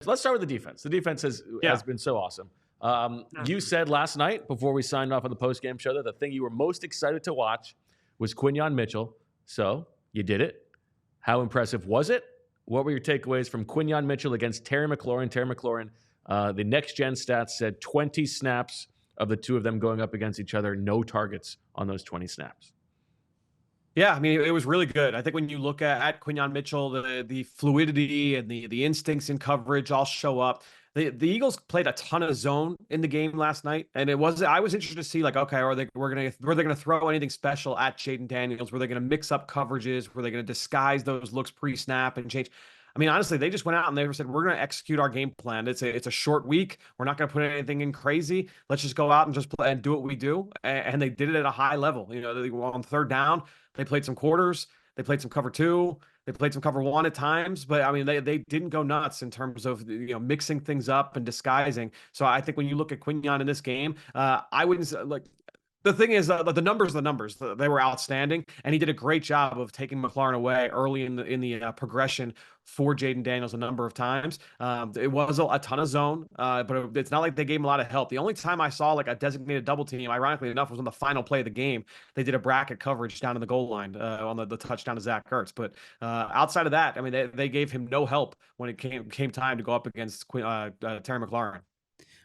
let's start with the defense. The defense has been so awesome. You said last night before we signed off on the post-game show that the thing you were most excited to watch was Quinyon Mitchell. So you did it. How impressive was it? What were your takeaways from Quinyon Mitchell against Terry McLaurin? Terry McLaurin, the next-gen stats said 20 snaps of the two of them going up against each other, no targets on those 20 snaps. Yeah, I mean, it was really good. I think when you look at Quinyon Mitchell, the fluidity and the instincts in coverage all show up. The Eagles played a ton of zone in the game last night, and I was interested to see, like, okay, were they gonna throw anything special at Jayden Daniels? Were they gonna mix up coverages? Were they gonna disguise those looks pre-snap and change? I mean, honestly, they just went out and they said, we're going to execute our game plan. It's a short week. We're not going to put anything in crazy. Let's just go out and just play and do what we do. And they did it at a high level. You know, they were on third down. They played some quarters. They played some cover two. They played some cover one at times. But, I mean, they didn't go nuts in terms of, mixing things up and disguising. So I think when you look at Quinyon in this game, I wouldn't say, like, the thing is, the numbers, they were outstanding, and he did a great job of taking McLaurin away early in the progression for Jayden Daniels a number of times. It was a ton of zone, but it's not like they gave him a lot of help. The only time I saw like a designated double team, ironically enough, was on the final play of the game. They did a bracket coverage down in the goal line on the touchdown to Zach Ertz. But outside of that, I mean, they gave him no help when it came time to go up against Terry McLaurin.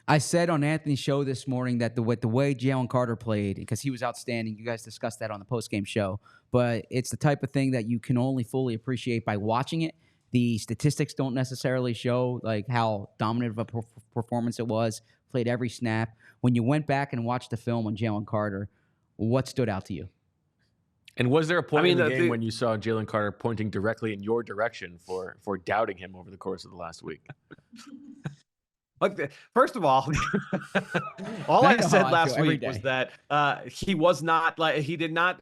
I said on Anthony's show this morning that the way Jalen Carter played, because he was outstanding, you guys discussed that on the postgame show, but it's the type of thing that you can only fully appreciate by watching it. The statistics don't necessarily show like how dominant of a performance it was, played every snap. When you went back and watched the film on Jalen Carter, what stood out to you? And was there a point in the game when you saw Jalen Carter pointing directly in your direction for doubting him over the course of the last week? Like, first of all, all I said last week was that he was not like he did not.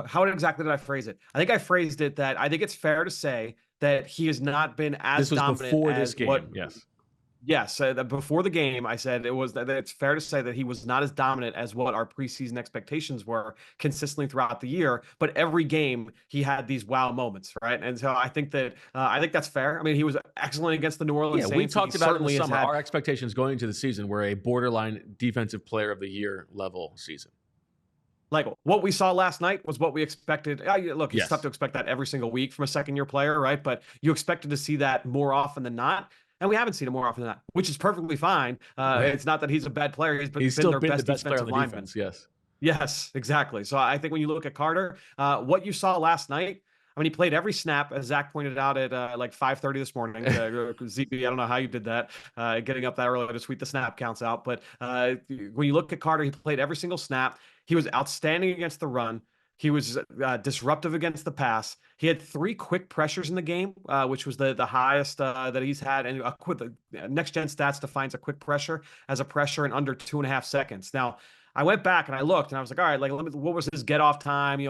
How exactly did I phrase it? I think I phrased it that I think it's fair to say that he has not been as dominant before as this game. What, yes, before the game, I said that it's fair to say that he was not as dominant as what our preseason expectations were consistently throughout the year. But every game he had these wow moments, right? And so I think that's fair. I mean, he was excellent against the New Orleans Saints. We talked about it in the summer. Our expectations going into the season were a borderline defensive player of the year level season. Like what we saw last night was what we expected. Look, it's tough to expect that every single week from a second-year player, right? But you expected to see that more often than not. And we haven't seen it more often than that, which is perfectly fine. It's not that he's a bad player. He's still been their best player on defensive the lineman. defense, Yes, exactly. So I think when you look at Carter, what you saw last night, I mean, he played every snap, as Zach pointed out at like 5:30 this morning. ZB, I don't know how you did that, getting up that early to tweet the snap counts out. But when you look at Carter, he played every single snap. He was outstanding against the run. He was disruptive against the pass. He had 3 quick pressures in the game, which was the highest that he's had. And Next Gen Stats defines a quick pressure as a pressure in under 2.5 seconds. Now, I went back and I looked and I was like, all right, like, what was his get off time? It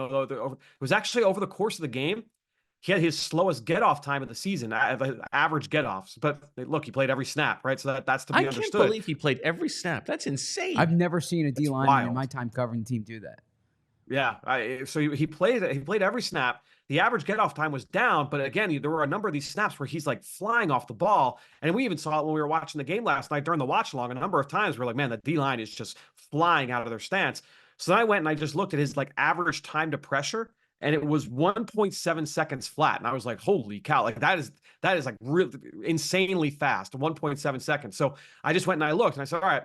was actually over the course of the game. He had his slowest get off time of the season, average get offs. But look, he played every snap, right? So that's to be understood. I can't believe he played every snap. That's insane. I've never seen a D lineman in my time covering the team do that. Yeah, so he played every snap. The average get off time was down, but again, there were a number of these snaps where he's like flying off the ball, and we even saw it when we were watching the game last night during the watch along. A number of times we're like, man, the D line is just flying out of their stance. So then I went and I just looked at his like average time to pressure, and it was 1.7 seconds flat, and I was like, holy cow, like that is like really insanely fast, 1.7 seconds. So I just went and I looked, and I said, all right.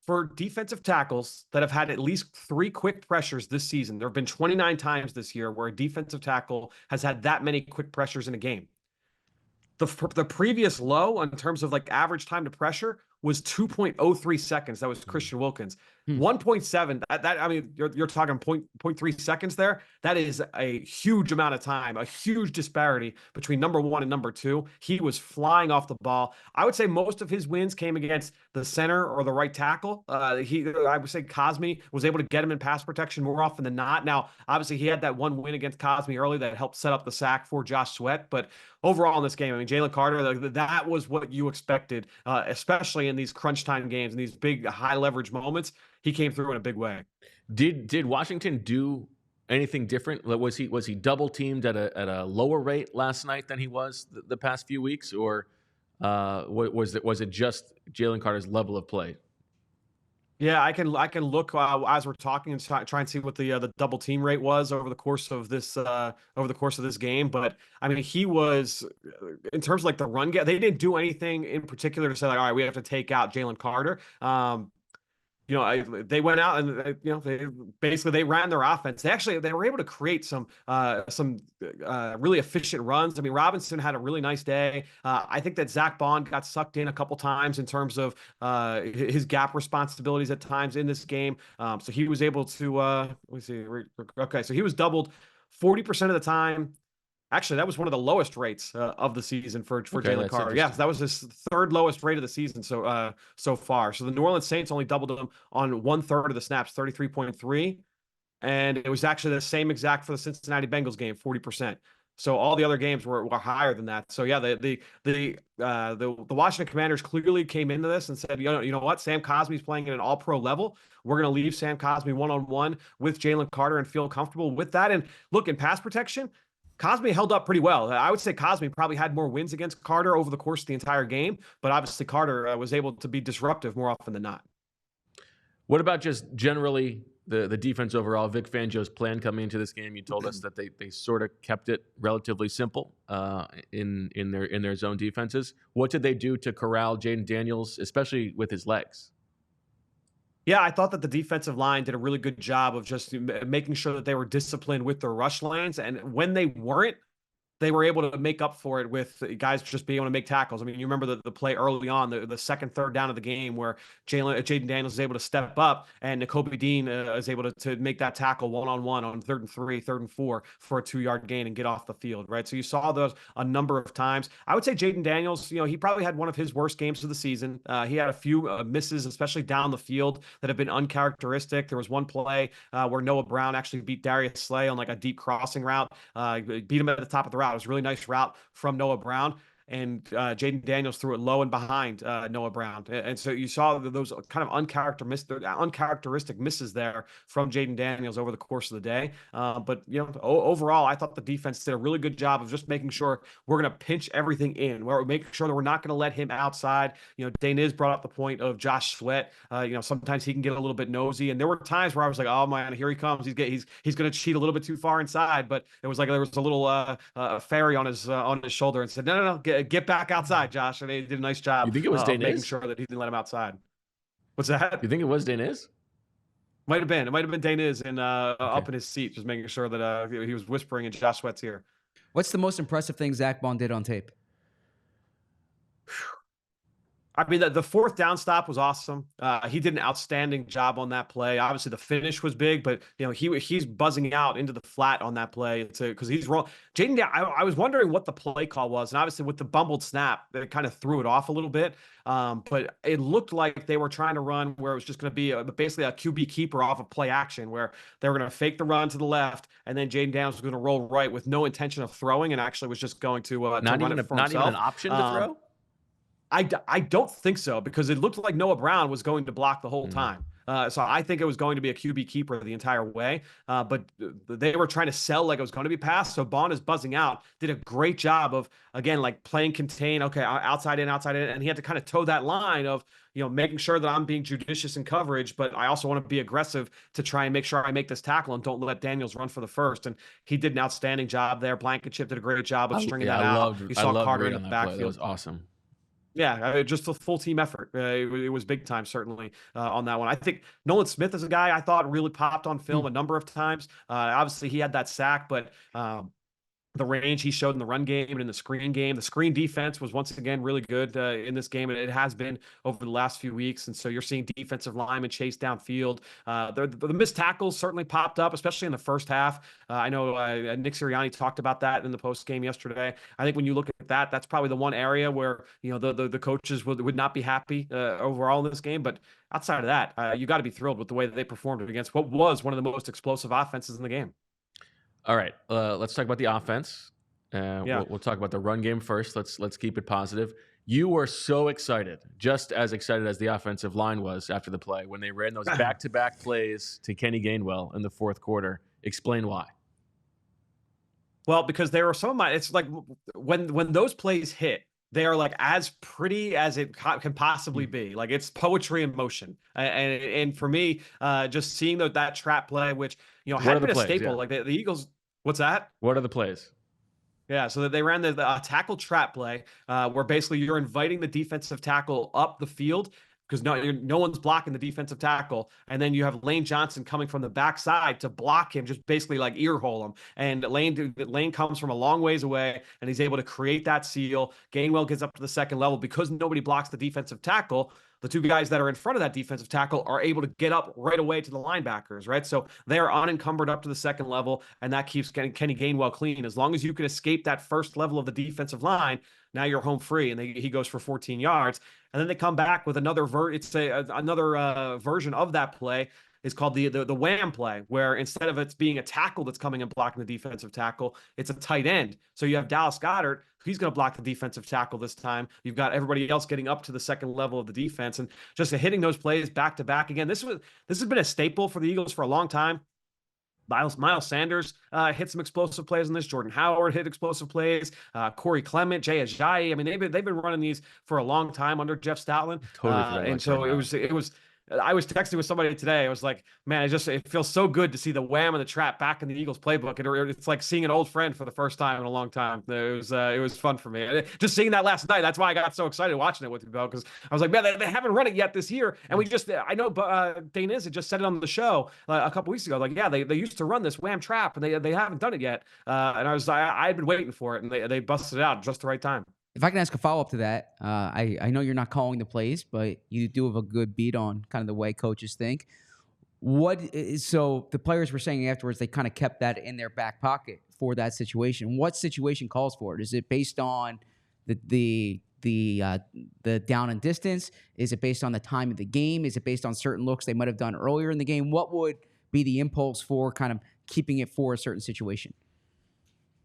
For defensive tackles that have had at least 3 quick pressures this season, there have been 29 times this year where a defensive tackle has had that many quick pressures in a game. The previous low in terms of like average time to pressure was 2.03 seconds. That was Christian Wilkins. 1.7. That I mean, you're talking 0.3 seconds there. That is a huge amount of time, a huge disparity between number 1 and number 2. He was flying off the ball. I would say most of his wins came against the center or the right tackle. I would say Cosme was able to get him in pass protection more often than not. Now, obviously, he had that one win against Cosme early that helped set up the sack for Josh Sweat. But overall in this game, I mean, Jalen Carter, that was what you expected, especially in these crunch time games and these big high leverage moments. He came through in a big way. Did Washington do anything different? Was he double teamed at a lower rate last night than he was the past few weeks, or Was it just Jalen Carter's level of play? Yeah, I can look as we're talking and try and see what the double team rate was over the course of this game. But I mean, he was in terms of like the run game. They didn't do anything in particular to say like, all right, we have to take out Jalen Carter. They went out and they ran their offense. They were able to create some really efficient runs. I mean, Robinson had a really nice day. I think that Zach Bond got sucked in a couple times in terms of his gap responsibilities at times in this game. So he was able to let me see. Okay, so he was doubled 40% of the time. Actually, that was one of the lowest rates of the season for Jalen Carter. Yeah, that was his third lowest rate of the season so far. So the New Orleans Saints only doubled him on 1/3 of the snaps, 33.3, and it was actually the same exact for the Cincinnati Bengals game, 40%. So all the other games were higher than that. So yeah, the Washington Commanders clearly came into this and said, you know what, Sam Cosmi's playing at an all-pro level. We're going to leave Sam Cosmi one-on-one with Jalen Carter and feel comfortable with that. And look, in pass protection, Cosmi held up pretty well. I would say Cosmi probably had more wins against Carter over the course of the entire game, but obviously Carter was able to be disruptive more often than not. What about just generally the defense overall? Vic Fangio's plan coming into this game, you told us that they sort of kept it relatively simple in their zone defenses. What did they do to corral Jaden Daniels, especially with his legs? Yeah, I thought that the defensive line did a really good job of just making sure that they were disciplined with their rush lanes. And when they weren't, they were able to make up for it with guys just being able to make tackles. I mean, you remember the play early on, the second, third down of the game where Jaden Daniels is able to step up and Nakobe Dean is able to make that tackle one-on-one on 3rd and 3, 3rd and 4 for a 2-yard gain and get off the field, right? So you saw those a number of times. I would say Jaden Daniels, he probably had one of his worst games of the season. He had a few misses, especially down the field, that have been uncharacteristic. There was one play where Noah Brown actually beat Darius Slay on like a deep crossing route, beat him at the top of the route. It was a really nice route from Noah Brown. And Jaden Daniels threw it low and behind Noah Brown. And so you saw those kind of uncharacteristic misses there from Jaden Daniels over the course of the day. But, overall, I thought the defense did a really good job of just making sure we're going to pinch everything in. We're making sure that we're not going to let him outside. Daniz brought up the point of Josh Sweat. Sometimes he can get a little bit nosy. And there were times where I was like, oh, man, here he comes. He's going to cheat a little bit too far inside. But it was like there was a little fairy on his shoulder and said, no, get back outside, Josh. And they did a nice job. You think it was Daniz? Making sure that he didn't let him outside. What's that? You think it was Daniz? Might have been. It might have been Daniz and up in his seat, just making sure that he was whispering in Josh Sweat's ear. What's the most impressive thing Zach Bond did on tape? I mean, the 4th down stop was awesome. He did an outstanding job on that play. Obviously, the finish was big, but he's buzzing out into the flat on that play because he's wrong. Jaden, I was wondering what the play call was, and obviously with the bumbled snap, it kind of threw it off a little bit. But it looked like they were trying to run where it was just going to be basically a QB keeper off of play action, where they were going to fake the run to the left, and then Jaden Daniels was going to roll right with no intention of throwing, and actually was just going to run it for himself. Not even an option to throw. I don't think so, because it looked like Noah Brown was going to block the whole time. So I think it was going to be a QB keeper the entire way. But they were trying to sell like it was going to be passed. So Bond is buzzing out, did a great job of, again, like playing contain. Okay, outside in. And he had to kind of toe that line of, making sure that I'm being judicious in coverage, but I also want to be aggressive to try and make sure I make this tackle and don't let Daniels run for the first. And he did an outstanding job there. Blankenship did a great job of stringing that out. You saw Carter in the backfield. That was awesome. Yeah, just a full team effort. It was big time, certainly, on that one. I think Nolan Smith is a guy I thought really popped on film a number of times. Obviously, he had that sack, but the range he showed in the run game and in the screen game. The screen defense was once again really good in this game, and it has been over the last few weeks. And so you're seeing defensive linemen chase downfield. The missed tackles certainly popped up, especially in the first half. I know Nick Sirianni talked about that in the post game yesterday. I think when you look at that, that's probably the one area where the coaches would not be happy overall in this game. But outside of that, you got to be thrilled with the way that they performed against what was one of the most explosive offenses in the game. All right, let's talk about the offense. We'll talk about the run game first. Let's keep it positive. You were so excited, just as excited as the offensive line was after the play when they ran those back-to-back plays to Kenny Gainwell in the 4th quarter. Explain why. Well, because there were it's like when those plays hit, they are like as pretty as it can possibly be. Like it's poetry in motion. And for me, just seeing that trap play, which, had been a staple, like the Eagles. What's that? What are the plays? Yeah, so they ran the tackle trap play, where basically you're inviting the defensive tackle up the field because no one's blocking the defensive tackle, and then you have Lane Johnson coming from the backside to block him, just basically like ear hole him. And Lane comes from a long ways away, and he's able to create that seal. Gainwell gets up to the second level because nobody blocks the defensive tackle. The two guys that are in front of that defensive tackle are able to get up right away to the linebackers, right? So they are unencumbered up to the second level, and that keeps Kenny Gainwell clean. As long as you can escape that first level of the defensive line, now you're home free, and he goes for 14 yards. And then they come back with another version of that play. Is called the wham play, where instead of it being a tackle that's coming and blocking the defensive tackle, it's a tight end. So you have Dallas Goedert, he's going to block the defensive tackle this time. You've got everybody else getting up to the second level of the defense, and just hitting those plays back to back. Again, this has been a staple for the Eagles for a long time. Miles Sanders hit some explosive plays in this. Jordan Howard hit explosive plays. Corey Clement, Jay Ajayi. I mean, they've been running these for a long time under Jeff Stoutland. Totally. And so it was. I was texting with somebody today. I was like, man, it feels so good to see the wham and the trap back in the Eagles playbook. It's like seeing an old friend for the first time in a long time. It was fun for me. Just seeing that last night. That's why I got so excited watching it with you, Bill, because I was like, man, they haven't run it yet this year. And I know Dane Izzo just said it on the show a couple weeks ago. Like, yeah, they used to run this wham trap, and they haven't done it yet. And I had been waiting for it, and they busted it out at just the right time. If I can ask a follow-up to that, I know you're not calling the plays, but you do have a good beat on kind of the way coaches think. So the players were saying afterwards they kind of kept that in their back pocket for that situation. What situation calls for it? Is it based on the down and distance? Is it based on the time of the game? Is it based on certain looks they might have done earlier in the game? What would be the impulse for kind of keeping it for a certain situation?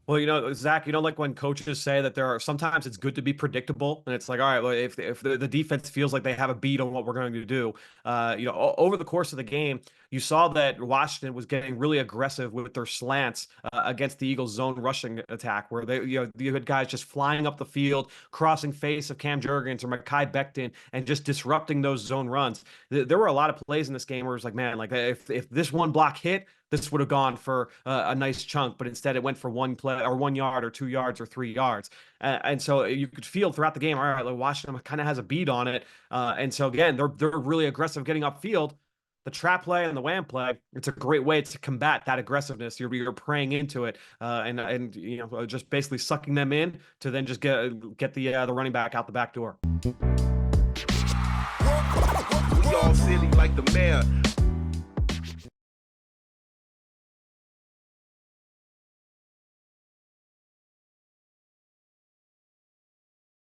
Well, Zach, like when coaches say that sometimes it's good to be predictable, and it's like, all right, well, if the defense feels like they have a beat on what we're going to do, over the course of the game, you saw that Washington was getting really aggressive with their slants against the Eagles' zone rushing attack, where you had guys just flying up the field, crossing face of Cam Jurgens or Mekhi Becton, and just disrupting those zone runs. There were a lot of plays in this game where it was like, man, like if this one block hit, this would have gone for a nice chunk, but instead it went for 1 play or 1 yard or 2 yards or 3 yards. And so you could feel throughout the game, all right, like Washington kind of has a beat on it. And so again, they're really aggressive getting upfield. The trap play and the wham play, it's a great way to combat that aggressiveness. You're preying into it and just basically sucking them in to then just get the running back out the back door. We all silly like the mayor.